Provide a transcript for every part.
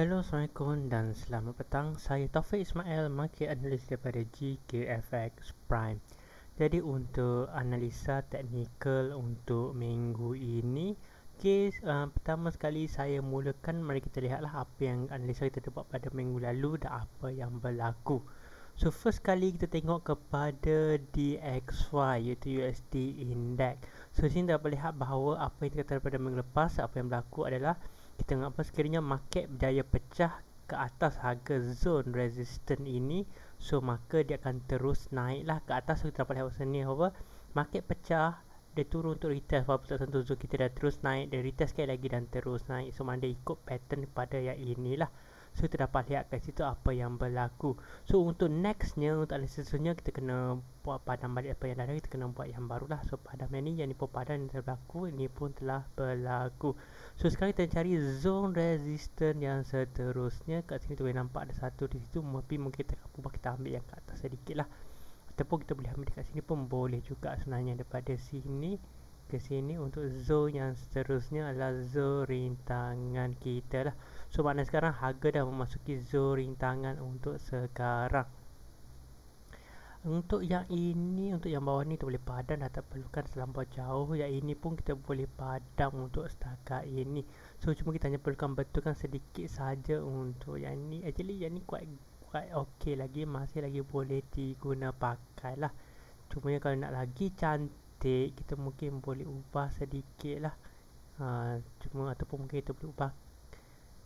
Hello, Assalamualaikum dan selamat petang. Saya Taufik Ismail, market analyst daripada GKFX Prime. Jadi untuk analisa teknikal untuk minggu ini, pertama sekali saya mulakan, mari kita lihatlah apa yang analisa kita buat pada minggu lalu dan apa yang berlaku. So first kali kita tengok kepada DXY iaitu USD Index. So sini dapat lihat bahawa apa yang kita kata pada minggu lepas, apa yang berlaku adalah kita tengok apa sekiranya market berjaya pecah ke atas harga zone resistance ini, so maka dia akan terus naiklah ke atas. So kita dapat lihat sini apa market pecah, dia turun untuk retest walaupun tak sentuh zone kita, dah terus naik, dia retest sekali lagi dan terus naik. So mana dia ikut pattern pada yang inilah. So kita dapat lihat kat situ apa yang berlaku. So untuk nextnya, untuk analisisnya kita kena buat padam balik apa yang dah ada, kita kena buat yang barulah. So padam yang ni pun padam yang telah berlaku, ini pun telah berlaku. So sekarang kita cari zone resistance yang seterusnya. Kat sini kita boleh nampak ada satu di situ, tapi mungkin kita akan ubah, kita ambil yang kat atas sedikit lah, ataupun kita boleh ambil dekat sini pun boleh juga sebenarnya. Daripada sini ke sini untuk zone yang seterusnya adalah zone rintangan kita lah. So maknanya sekarang harga dah memasuki zone rintangan untuk sekarang. Untuk yang ini, untuk yang bawah ni kita boleh padam, dah tak perlukan terlampau jauh. Yang ini pun kita boleh padam untuk setakat ini. So cuma kita hanya perlukan betulkan sedikit saja untuk yang ni. Actually yang ni quite okay lagi, masih lagi boleh diguna pakai lah. Cuma kalau nak lagi cantik, kita mungkin boleh ubah sedikit lah. Cuma ataupun mungkin kita boleh ubah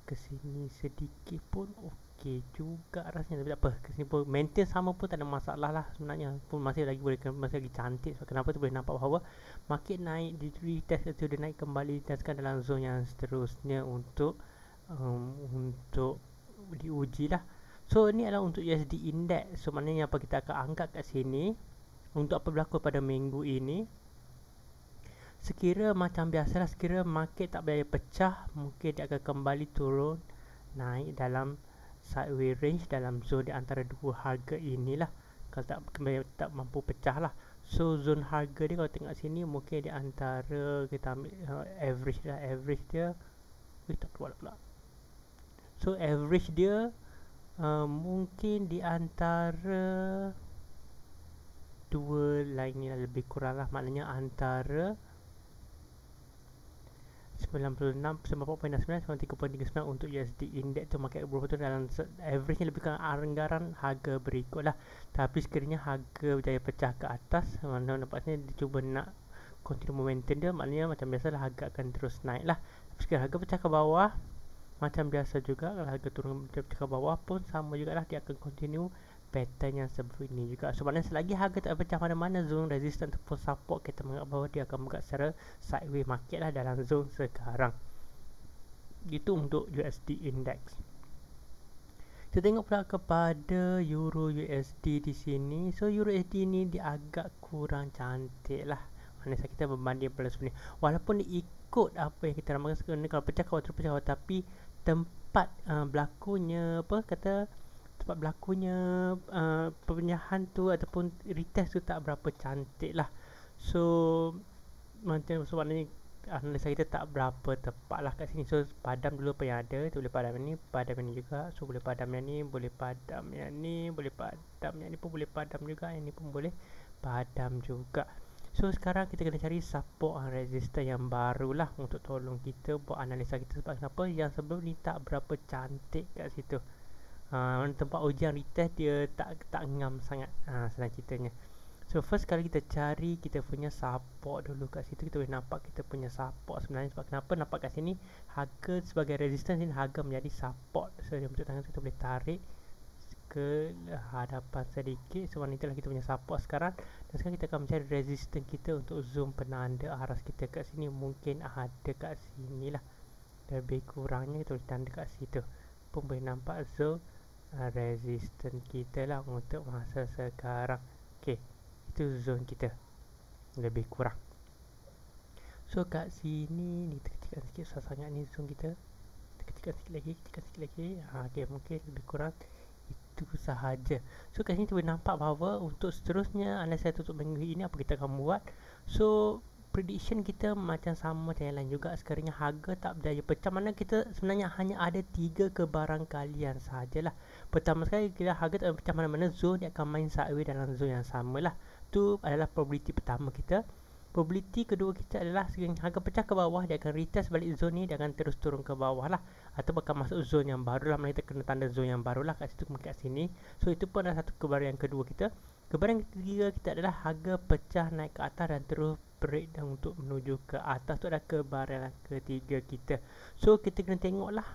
ke sini sedikit pun okey juga rasanya. Tapi tak apa, ke sini pun maintain sama pun tak ada masalah lah sebenarnya, pun masih lagi boleh, masih lagi cantik. So kenapa tu boleh nampak bahawa market naik, di retest itu dia naik kembali, ditestkan dalam zone yang seterusnya untuk diuji lah. So ni adalah untuk USD Index. So maknanya apa, kita akan angkat kat sini untuk apa berlaku pada minggu ini. Sekira macam biasalah, sekira market tak berjaya pecah, mungkin dia akan kembali turun naik dalam sideways range, dalam zone di antara dua harga inilah. Kalau tak mampu pecah lah. So zone harga dia kalau tengok sini mungkin di antara, kita ambil average lah, average dia tak keluar pula. So average dia mungkin di antara dua line ni lah, lebih kurang lah. Maknanya antara 96, 94.9, 93.39 untuk USD Index tu market betul dalam average ni, lebih kurang anggaran harga berikut lah. Tapi sekiranya harga berjaya pecah ke atas, mana nampaknya dia cuba nak continue momentum dia, maknanya macam biasalah harga akan terus naik lah. Tapi sekiranya harga pecah ke bawah, macam biasa juga, kalau harga turun ke bawah pun sama jugalah, dia akan continue pattern yang sebelum ini juga. So maknanya selagi harga tak pecah mana-mana zone resistance ataupun support, kita menganggap bahawa dia akan bergerak secara sideways market lah dalam zone sekarang. Itu untuk USD Index. Kita tengok pula kepada Euro USD di sini. So Euro USD ni dia agak kurang cantik lah, maknanya kita berbanding pada sebelum ni. Walaupun dia ikut apa yang kita ramalkan sekarang, kalau pecah kawal terus pecah kawal, tapi tempat berlakunya apa kata tempat berlakunya pemindahan tu ataupun retest tu tak berapa cantik lah. So macam maknanya analisa kita tak berapa tepat lah kat sini. So padam dulu apa yang ada tu, boleh padam yang ni, padam yang ni juga. So boleh padam yang ni, boleh padam yang ni, boleh padam yang ni pun boleh padam juga, yang ni pun boleh padam juga. So sekarang kita kena cari support and resistance yang baru lah untuk tolong kita buat analisa kita. Sebab kenapa yang sebelum ni tak berapa cantik kat situ. Tempat ujian retest dia tak ngam sangat, senang ceritanya. So first kali kita cari kita punya support dulu kat situ, kita boleh nampak kita punya support sebenarnya. Sebab kenapa nampak kat sini harga sebagai resistance, ini harga menjadi support. So dia bentuk tangan kita boleh tarik ke hadapan sedikit. So itulah kita punya support sekarang. Dan sekarang kita akan mencari resistance kita untuk zoom penanda aras kita kat sini. Mungkin ada kat sini lah, lebih kurangnya kita boleh tanda kat situ pun boleh nampak zone resistance kita lah untuk masa sekarang. Ok, itu zone kita lebih kurang. So kat sini ni tekan sikit, susah sangat ni zone kita. Tekan sikit lagi. Ok, mungkin lebih kurang itu sahaja. So kat sini kita boleh nampak bahawa untuk seterusnya analisa tutup minggu ini apa kita akan buat. So prediction kita macam sama macam yang lain juga. Sekiranya harga tak berdaya pecah, mana kita sebenarnya hanya ada 3 kebarangkalian sajalah. Pertama sekali, kita harga tak pecah mana-mana zone dia akan main sideways dalam zone yang samalah. Itu adalah probability pertama kita. Probability kedua kita adalah sekiranya harga pecah ke bawah, dia akan retest balik zone ni, dia akan terus turun ke bawah lah, atau akan masuk zone yang baru lah. Mana kita kena tanda zone yang baru lah kat situ, kat sini. So itu pun adalah satu kebaran yang kedua kita. Kebaran yang ketiga kita adalah harga pecah naik ke atas dan terus break dan untuk menuju ke atas. Tu adalah kebaran ketiga kita. So kita kena tengok lah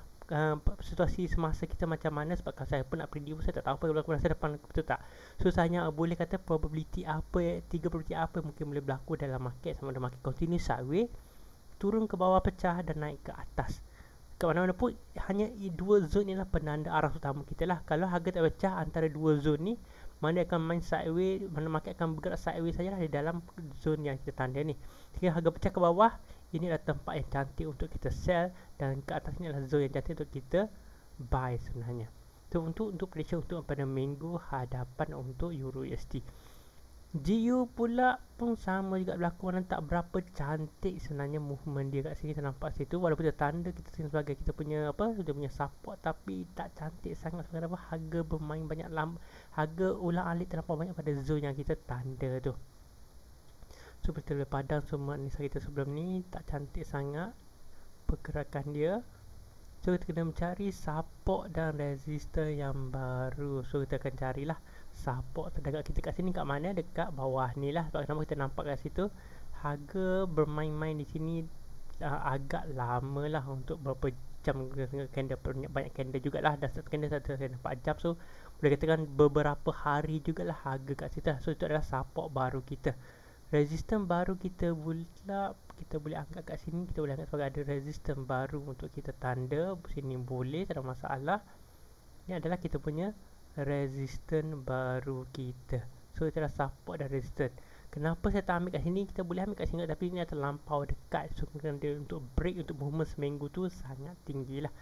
situasi semasa kita macam mana, sebab kalau saya pun nak predict, saya tak tahu apa yang berlaku masa depan, betul tak? So saya hanya boleh kata probability apa, 3 probability apa mungkin boleh berlaku dalam market. Sama ada market continue sideways, turun ke bawah pecah dan naik ke atas. Ke mana-mana pun hanya dua zone ni lah penanda arah utama kita lah. Kalau harga tak pecah antara dua zone ni, mana akan main sideways, mana market akan bergerak sideways sajalah di dalam zone yang kita tanda ni. Jika harga pecah ke bawah, ini adalah tempat yang cantik untuk kita sell, dan ke atas ni adalah zone yang cantik untuk kita buy sebenarnya. So untuk prediction untuk pada minggu hadapan untuk Euro USD. GU pula pun sama juga berlaku, mana tak berapa cantik sebenarnya movement dia kat sini. Kita nampak situ walaupun dia tanda kita sebagai kita punya apa, dia punya support, tapi tak cantik sangat. Sebab apa? Harga bermain banyak harga ulang-alik terlampau banyak pada zone yang kita tanda tu. So kita boleh padam semua analisa kita sebelum ni, tak cantik sangat pergerakan dia. So kita kena mencari support dan resistance yang baru. So kita akan carilah support terdekat kita kat sini kat mana, dekat bawah ni lah. Sebab kenapa kita nampak kat situ harga bermain-main di sini agak lama lah, untuk berapa jam candle, banyak candle jugalah, dah satu candle 4 jam. So boleh katakan beberapa hari jugalah harga kat situ. So itu adalah support baru kita. Resistance baru kita pula kita boleh angkat kat sini, kita boleh angkat sebagai ada resistance baru untuk kita tanda sini, boleh, tak ada masalah. Ini adalah kita punya resistance baru kita. So itu adalah support dan resistance. Kenapa saya tak ambil kat sini? Kita boleh ambil kat sini, tapi ini terlampau dekat. So dia untuk break, untuk movement seminggu tu sangat tinggi lah.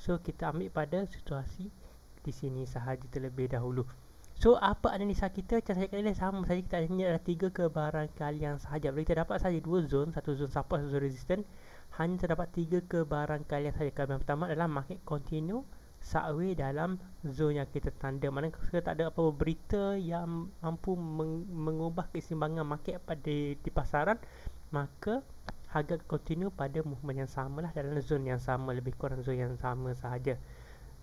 So kita ambil pada situasi di sini sahaja terlebih dahulu. So apa analisa kita? Macam saya kata sama saja, kita hanya ada 3 kebarangkalian sahaja. Bila kita dapat saja 2 zone, satu zone support, satu zone resistance, hanya terdapat 3 kebarangkalian sahaja. Kebarang pertama adalah market continue sideways dalam zone yang kita tanda. Mana kita tak ada apa berita yang mampu mengubah keseimbangan market pada di pasaran, maka harga continue pada movement yang sama lah, dalam zone yang sama, lebih kurang zone yang sama sahaja.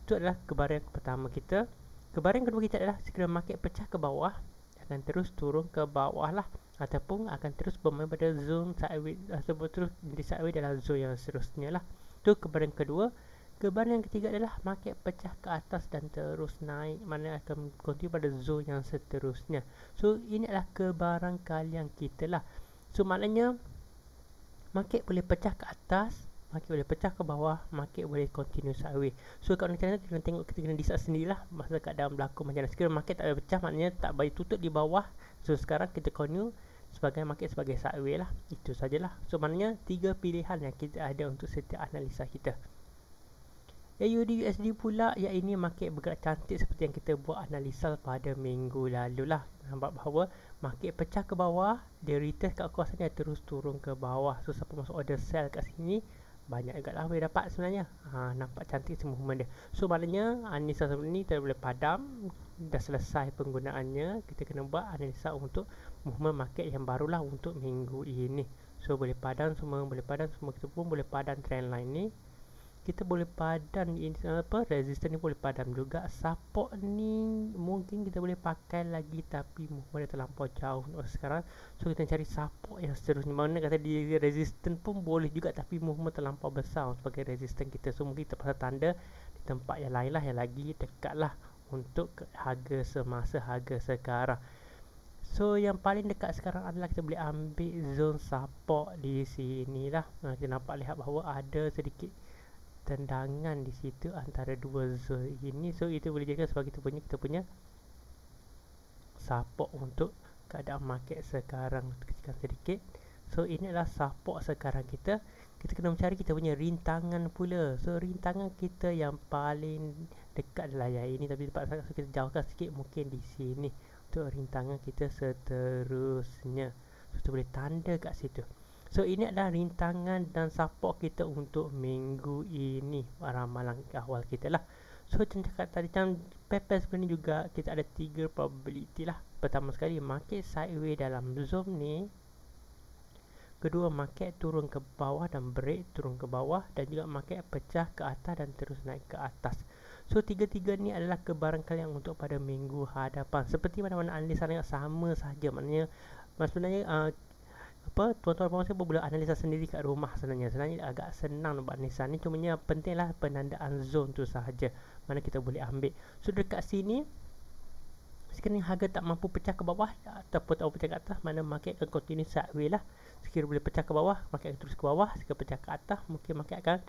Itu adalah kebaran pertama kita. Kebaran kedua kita adalah sekiranya market pecah ke bawah, akan terus turun ke bawah lah, ataupun akan terus bermain pada zone sideways, ataupun terus di sideways dalam zone yang seterusnya lah. Itu kebaran kedua. Kebaran yang ketiga adalah market pecah ke atas dan terus naik, mana akan continue pada zone yang seterusnya. So ini adalah kebarangkalian kita lah. So maknanya market boleh pecah ke atas, market boleh pecah ke bawah, market boleh continue sideways. So kat macam mana kita kena tengok, kita kena decide sendirilah masa keadaan berlaku macam mana. Sekiranya market tak boleh pecah, maknanya tak boleh tutup di bawah. So sekarang kita continue sebagai market sebagai sideways lah. Itu sajalah. So maknanya 3 pilihan yang kita ada untuk setiap analisa kita. AUD USD pula, ya ini market bergerak cantik seperti yang kita buat analisa pada minggu lalu lah. Nampak bahawa market pecah ke bawah, dia retest kat kawasan dia, terus turun ke bawah. So siapa masuk order sell kat sini, banyak juga lah boleh dapat sebenarnya. Nampak cantik semua movement dia. So maknanya analisa sebelum ni kita boleh padam, dah selesai penggunaannya. Kita kena buat analisa untuk movement market yang barulah untuk minggu ini. So boleh padam semua, kita pun boleh padam trend line ni. Kita boleh padam resistance ni boleh padam juga. Support ni mungkin kita boleh pakai lagi, tapi movement dia terlampau jauh untuk sekarang. So kita cari support yang seterusnya. Mana kata di resistance pun boleh juga, tapi movement terlampau besar sebagai resistance kita. So mungkin kita pasal tanda di tempat yang lain lah, yang lagi dekat lah untuk harga semasa harga sekarang. So yang paling dekat sekarang adalah kita boleh ambil zone support di sini lah. Kita nampak lihat bahawa ada sedikit tendangan di situ antara dua zone ini. So itu boleh jadikan sebagai kita punya support untuk keadaan market sekarang. Kecilkan sedikit. So ini adalah support sekarang kita. Kita kena mencari kita punya rintangan pula. So rintangan kita yang paling dekat adalah yang ini, tapi terpaksa kita jauhkan sikit, mungkin di sini untuk rintangan kita seterusnya. So kita boleh tanda kat situ. So ini adalah rintangan dan support kita untuk minggu ini, ramalan awal kita lah. So macam cakap tadi, macam PEPES sebenarnya juga kita ada 3 probability lah. Pertama sekali, market sideways dalam zone ni. Kedua, market turun ke bawah dan break turun ke bawah. Dan juga market pecah ke atas dan terus naik ke atas. So tiga-tiga ni adalah kebarangkalian untuk pada minggu hadapan. Seperti mana-mana analisa sama sahaja. Maknanya sebenarnya tuan-tuan puan saya boleh analisa sendiri kat rumah sebenarnya. Sebenarnya agak senang buat analisa ni, cumanya pentinglah penandaan zone tu sahaja mana kita boleh ambil. So dekat sini sekiranya harga tak mampu pecah ke bawah ataupun tak pecah ke atas, mana market akan continue sideways lah. Sekiranya boleh pecah ke bawah, market akan terus ke bawah. Sekiranya pecah ke atas, mungkin market akan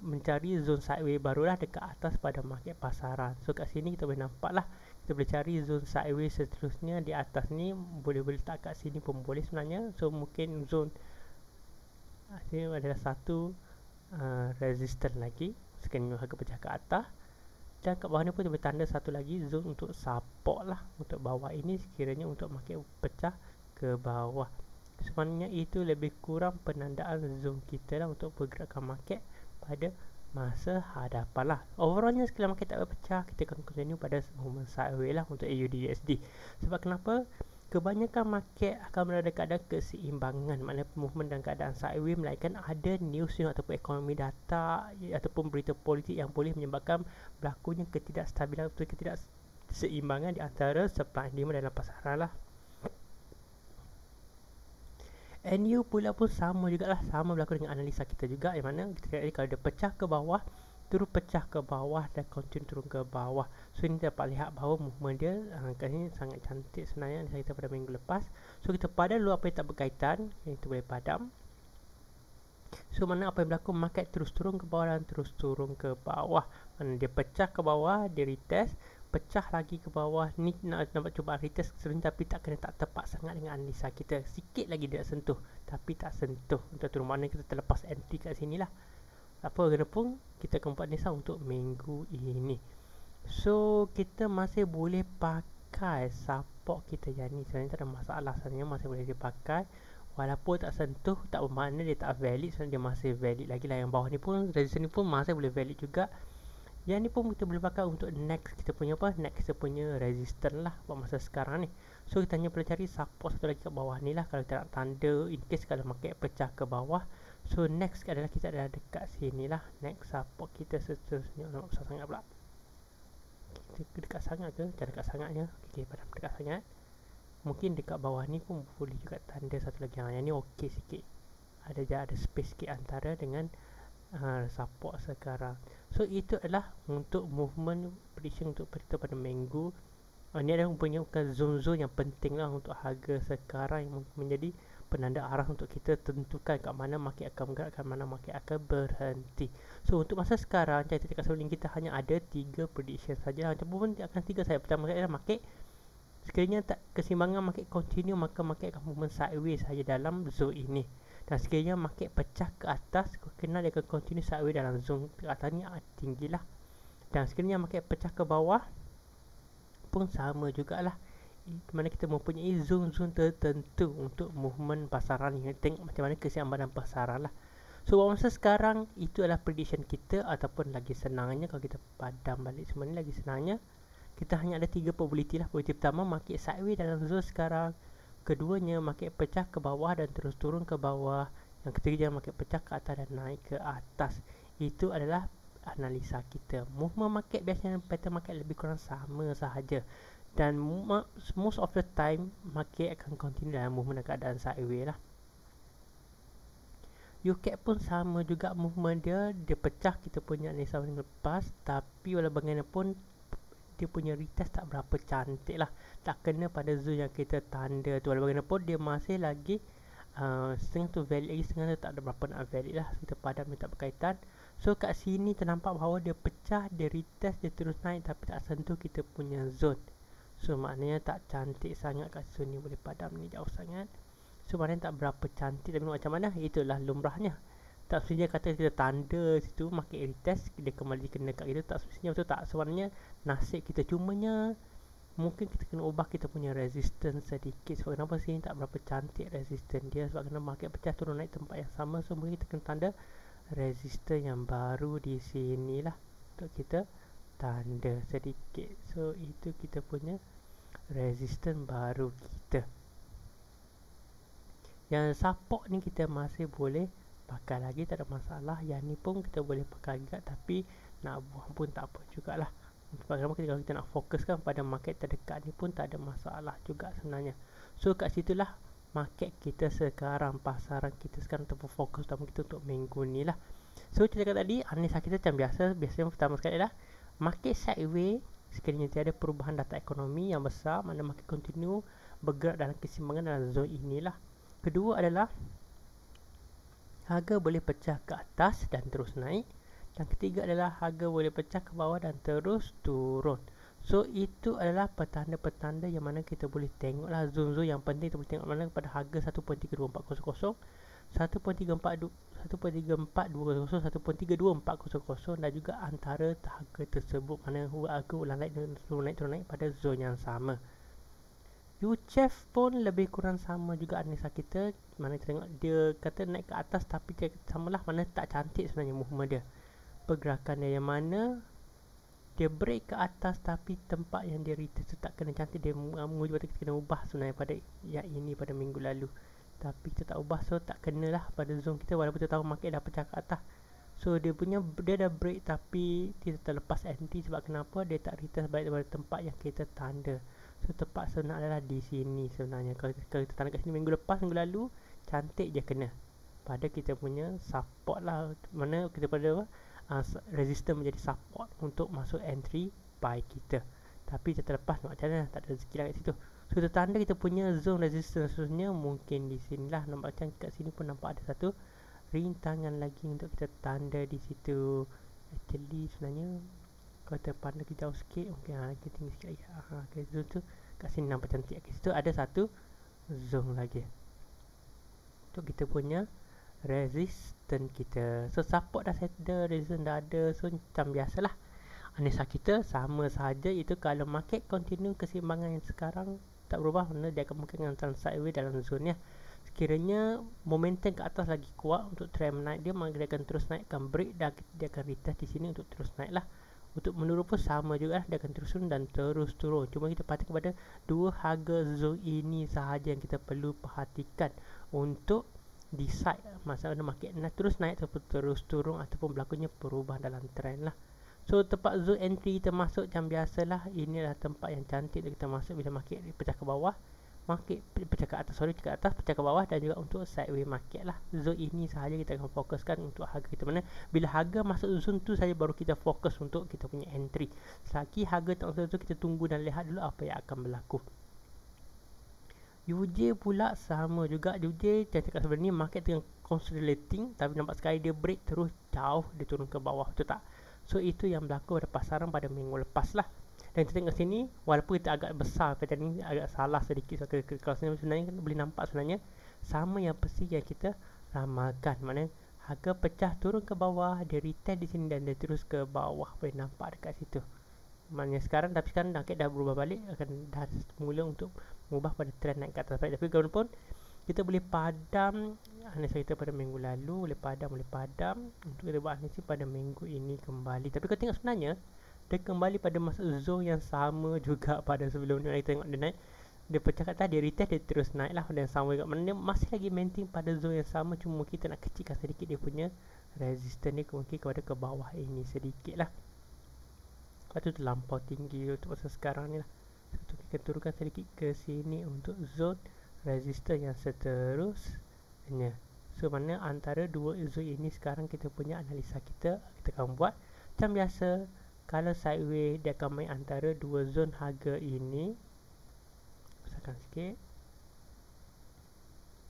mencari zone sideways barulah dekat atas pada market pasaran. So kat sini kita boleh nampak lah, kita boleh cari zone sideways seterusnya di atas ni. Boleh letak kat sini pun boleh sebenarnya. So mungkin zone ini adalah satu resistance lagi sekiranya harga pecah ke atas. Dan kat bawah ni pun kita boleh tanda satu lagi zone untuk support lah untuk bawah ini sekiranya untuk market pecah ke bawah. Sebenarnya itu lebih kurang penandaan zone kita lah untuk pergerakan market pada masa hadapan lah. Overallnya sekiranya market tak berpecah, kita akan continue pada movement sideways lah untuk AUD/USD. Sebab kenapa? Kebanyakan market akan berada keadaan keseimbangan, maknanya movement dan keadaan sideways, melainkan ada news ataupun ekonomi data ataupun berita politik yang boleh menyebabkan berlakunya ketidakstabilan atau ketidakseimbangan di antara supply and demand dalam pasaran lah. NU pula pun sama jugalah, sama berlaku dengan analisa kita juga, yang mana kita lihat kalau dia pecah ke bawah, terus pecah ke bawah dan continue turun ke bawah. So ini dapat lihat bahawa movement dia kat sini sangat cantik sebenarnya analisa kita pada minggu lepas. So kita padam dulu apa yang tak berkaitan, yang itu boleh padam. So mana apa yang berlaku, market terus turun ke bawah dan terus turun ke bawah. Mana dia pecah ke bawah, dia retest, pecah lagi ke bawah. Ni nak nampak cuba retest sebenarnya, tapi tak tepat sangat dengan analisa kita. Sikit lagi dia sentuh, tapi tak sentuh untuk turun. Maknanya kita terlepas entry kat sini lah. Apa kena pun kita akan buat analisa untuk minggu ini. So kita masih boleh pakai support kita yang ni, sebenarnya tak ada masalah, sebenarnya masih boleh dipakai. Walaupun tak sentuh, tak bermakna dia tak valid, sebenarnya dia masih valid lagi lah. Yang bawah ni pun, resistance ni pun masih boleh valid juga. Yang ni pun kita boleh pakai untuk next kita punya apa, next kita punya resistance lah buat masa sekarang ni. So kita hanya perlu cari support satu lagi kat bawah ni lah, kalau kita nak tanda in case kalau market pecah ke bawah. So next adalah kita adalah dekat sini lah, next support kita seterusnya. Nampak besar sangat pula, kita dekat sangat ke? Jangan dekat sangatnya. Okay, padam dekat sangat. Mungkin dekat bawah ni pun boleh juga tanda satu lagi. Yang ni okey sikit, ada space sikit antara dengan support sekarang. So itu adalah untuk movement prediction untuk kita pada minggu. Ini adalah mempunyai zone-zone yang penting lah untuk harga sekarang, yang menjadi penanda arah untuk kita tentukan kat mana market akan bergerak, kat mana market akan berhenti. So untuk masa sekarang, saya cakap sebelum kita hanya ada 3 prediction saja. Macam pun akan 3 saya. Pertama sekali adalah market sekiranya tak keseimbangan market continue, maka market akan movement sideways saja dalam zone ini. Dan sekiranya market pecah ke atas, kena dia akan continue sideways dalam zone ke atas ni tinggilah. Dan sekiranya market pecah ke bawah pun sama jugalah, mana kita mempunyai zone-zone tertentu untuk movement pasaran ni. Tengok macam mana keseimbangan pasaran lah. So masa sekarang itu adalah prediction kita, ataupun lagi senangnya kalau kita padam balik semua ni, lagi senangnya kita hanya ada 3 probability lah. Probability pertama, market sideways dalam zone sekarang. Keduanya, market pecah ke bawah dan terus turun ke bawah. Yang ketiga, market pecah ke atas dan naik ke atas. Itu adalah analisa kita. Movement market biasanya pattern market lebih kurang sama sahaja. Dan most of the time market akan continue dalam movement dan keadaan sideways lah. UCAP pun sama juga movement dia. Dia pecah kita punya analisa yang lepas, tapi walau bagaimanapun dia punya retest tak berapa cantik lah, tak kena pada zone yang kita tanda tu. Walau bagaimanapun dia masih lagi setengah tu valid lagi, setengah tu tak ada berapa nak valid lah. So, kita padam dia tak berkaitan. So kat sini ternampak bahawa dia pecah, dia retest, dia terus naik tapi tak sentuh kita punya zone. So maknanya tak cantik sangat kat zone ni. Boleh padam ni jauh sangat. So maknanya tak berapa cantik, tapi macam mana, itulah lumrahnya. Tak semestinya kata kita tanda situ market retest dia kembali kena kat kita, tak semestinya betul tak. Sebenarnya nasib kita, cumanya mungkin kita kena ubah kita punya resistance sedikit. Sebab kenapa sini tak berapa cantik resistance dia, sebab kena market pecah turun naik tempat yang sama. So mungkin kita kena tanda resistance yang baru di sini lah untuk kita tanda sedikit. So itu kita punya resistance baru kita. Yang support ni kita masih boleh pakai lagi, tak ada masalah. Yang ni pun kita boleh pakai juga, tapi nak buang pun tak apa jugalah. Sebab kalau kita nak fokuskan pada market terdekat ni pun tak ada masalah juga sebenarnya. So kat situlah market kita sekarang, pasaran kita sekarang ataupun fokus utama kita untuk minggu ni lah. So kita cakap tadi, analisa kita macam biasa. Biasanya pertama sekali adalah market sideways sekiranya tiada perubahan data ekonomi yang besar, mana market continue bergerak dalam keseimbangan dalam zon inilah. Kedua adalah harga boleh pecah ke atas dan terus naik. Dan ketiga adalah harga boleh pecah ke bawah dan terus turun. So itu adalah petanda-petanda yang mana kita boleh tengoklah zon-zon yang penting. Kita boleh tengok mana pada harga 1.32400, 1.34200, 1.32400 dan juga antara harga tersebut, mana harga ulang naik dan turun naik pada zon yang sama. UCHEF pun lebih kurang sama juga analisa kita. Mana kita tengok dia kata naik ke atas, tapi dia samalah, mana tak cantik sebenarnya movement dia, pergerakan dia, yang mana dia break ke atas tapi tempat yang dia retest tu tak kena cantik. Dia menguji kita kena ubah sebenarnya pada yang ini pada minggu lalu, tapi kita tak ubah. So tak kenalah pada zone kita, walaupun kita tahu market dah pecah ke atas. So dia dah break tapi dia terlepas entry. Sebab kenapa? Dia tak retest balik daripada tempat yang kita tanda. So tempat sebenar adalah di sini sebenarnya. Kalau kita tanda kat sini minggu lepas, minggu lalu, cantik je kena pada kita punya support lah, mana kita pada resistance menjadi support untuk masuk entry buy kita. Tapi kita terlepas, macam mana, tak ada rezeki lah kat situ. So kita tanda kita punya zone resistance seterusnya mungkin di sinilah. Nampak macam kat sini pun nampak ada satu rintangan lagi untuk kita tanda di situ. Actually sebenarnya kalau kita pandang lagi jauh sikit, mungkin lagi tinggi sikit lagi. Okay, zone tu kat sini nampak cantik. Kat situ ada satu zone lagi untuk kita punya resistance kita. So support dah ada, resistance dah ada. So macam biasalah, analisa kita sama sahaja. Itu kalau market continue keseimbangan yang sekarang tak berubah, mana dia akan mungkin akan sideways dalam zone nya. Sekiranya momentum ke atas lagi kuat untuk trend naik dia, maka dia akan terus naik, akan break dan dia akan retest di sini untuk terus naik lah. Untuk menurun pun sama juga lah, dia akan terus turun dan terus turun. Cuma kita perhatikan pada dua harga zone ini sahaja yang kita perlu perhatikan untuk decide masalah market nak terus naik ataupun terus turun, ataupun berlakunya perubahan dalam trend lah. So tempat zone entry kita masuk macam biasalah. Inilah tempat yang cantik untuk kita masuk bila market pecah ke bawah, market pecah ke atas, ke atas, pecah ke bawah, dan juga untuk sideways market lah. Zone ini sahaja kita akan fokuskan untuk harga kita. Mana bila harga masuk zone tu saja baru kita fokus untuk kita punya entry. Selagi harga tak masuk zone, kita tunggu dan lihat dulu apa yang akan berlaku. UJ pula sama juga. UJ saya cakap sebelum ni market tengah consolidating, tapi nampak sekali dia break terus jauh, dia turun ke bawah, betul tak? So itu yang berlaku pada pasaran pada minggu lepas lah. Dan kita tengok sini, walaupun kita agak besar pattern ni, agak salah sedikit. So kalau sebenarnya boleh nampak sebenarnya sama yang persis yang kita ramalkan. Mana harga pecah turun ke bawah, dia retest di sini dan dia terus ke bawah. Boleh nampak dekat situ. Maknanya sekarang, tapi sekarang market dah berubah balik, akan dah mula untuk mengubah pada trend naik ke atas balik. Tapi walaupun kita boleh padam analisa kita pada minggu lalu, boleh padam untuk kita buat analisa pada minggu ini kembali. Tapi kalau tengok sebenarnya dia kembali pada masa zone yang sama juga pada sebelum ni. Kita tengok dia naik, dia pecah kat atas, dia retest, dia terus naik lah, dan sama juga. Maknanya masih lagi maintain pada zone yang sama, cuma kita nak kecilkan sedikit dia punya resistance ni, mungkin kepada ke bawah ini sedikit lah. Lepas tu terlampau tinggi untuk masa sekarang ni lah. So kita turunkan sedikit ke sini untuk zone resistance yang seterusnya. So mana antara dua zone ini sekarang kita punya analisa kita akan buat macam biasa. Kalau sideways, dia akan main antara dua zone harga ini. Besarkan sikit.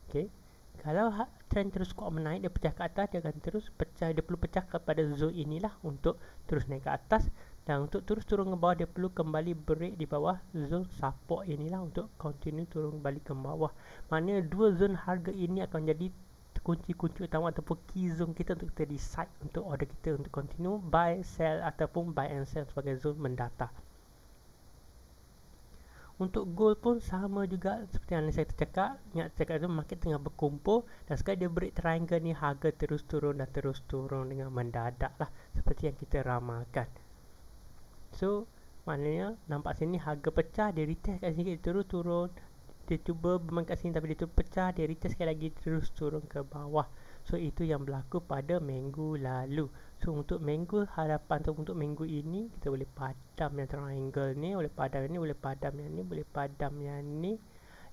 Okay. Kalau trend terus kuat menaik, dia pecah ke atas, dia akan terus pecah. Dia perlu pecah kepada zone inilah untuk terus naik ke atas. Dan untuk terus turun ke bawah, dia perlu kembali break di bawah zone support inilah untuk continue turun balik ke bawah. Maknanya dua zone harga ini akan jadi kunci-kunci utama ataupun key zone kita untuk kita decide untuk order kita untuk continue buy, sell ataupun buy and sell sebagai zone mendata. Untuk gold pun sama juga seperti yang saya cakap. Ingat cakap tu market tengah berkumpul dan sekarang dia break triangle ni, harga terus turun dan terus turun dengan mendadak lah, seperti yang kita ramalkan. So maknanya nampak sini harga pecah, dia retest kat sini, dia terus turun, dia cuba bermain kat sini tapi dia terus pecah, dia retest sekali lagi terus turun ke bawah. So itu yang berlaku pada minggu lalu. So untuk minggu hadapan atau untuk minggu ini, kita boleh padam yang triangle ni, boleh padam yang ni, boleh padam yang ni, boleh padam yang ni.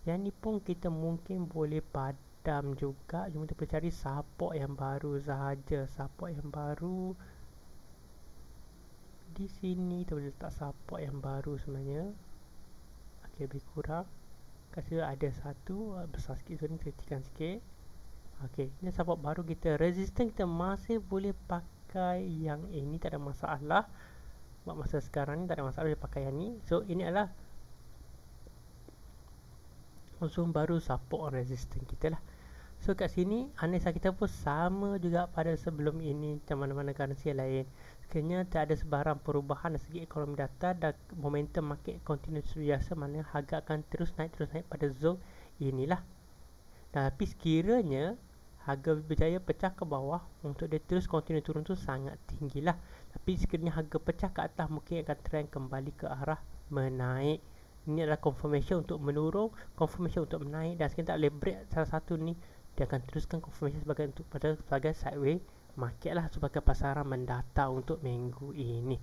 Yang ni pun kita mungkin boleh padam juga, cuma kita boleh cari support yang baru sahaja. Support yang baru di sini kita boleh letak support yang baru sebenarnya. Okey, lebih kurang kasi ada satu besar sikit, so ni kita tekan sikit. Okey, ini support baru kita. Resistance kita masih boleh pakai yang ini, tak ada masalah. Buat masa sekarang ni tak ada masalah, boleh pakai yang ni. So ini adalah unsur baru support resistance kita lah. So kat sini analisa kita pun sama juga pada sebelum ini macam mana-mana currency lain. Sekiranya tak ada sebarang perubahan dari segi ekonomi data dan momentum market continue biasa, mana harga akan terus naik pada zone inilah. Tapi sekiranya harga berjaya pecah ke bawah, untuk dia terus continue turun tu sangat tinggi lah. Tapi sekiranya harga pecah ke atas, mungkin akan trend kembali ke arah menaik. Ini adalah confirmation untuk menurun, confirmation untuk menaik, dan sekiranya tak boleh break salah satu ni, dia akan teruskan confirmation sebagai sideways market lah, sebagai pasaran mendata untuk minggu ini.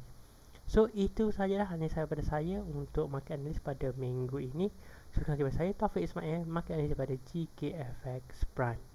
So itu sajalah analisa daripada saya untuk market analysis pada minggu ini. So terima kasih kepada saya Taufik Ismail, market analysis pada GKFX Prime.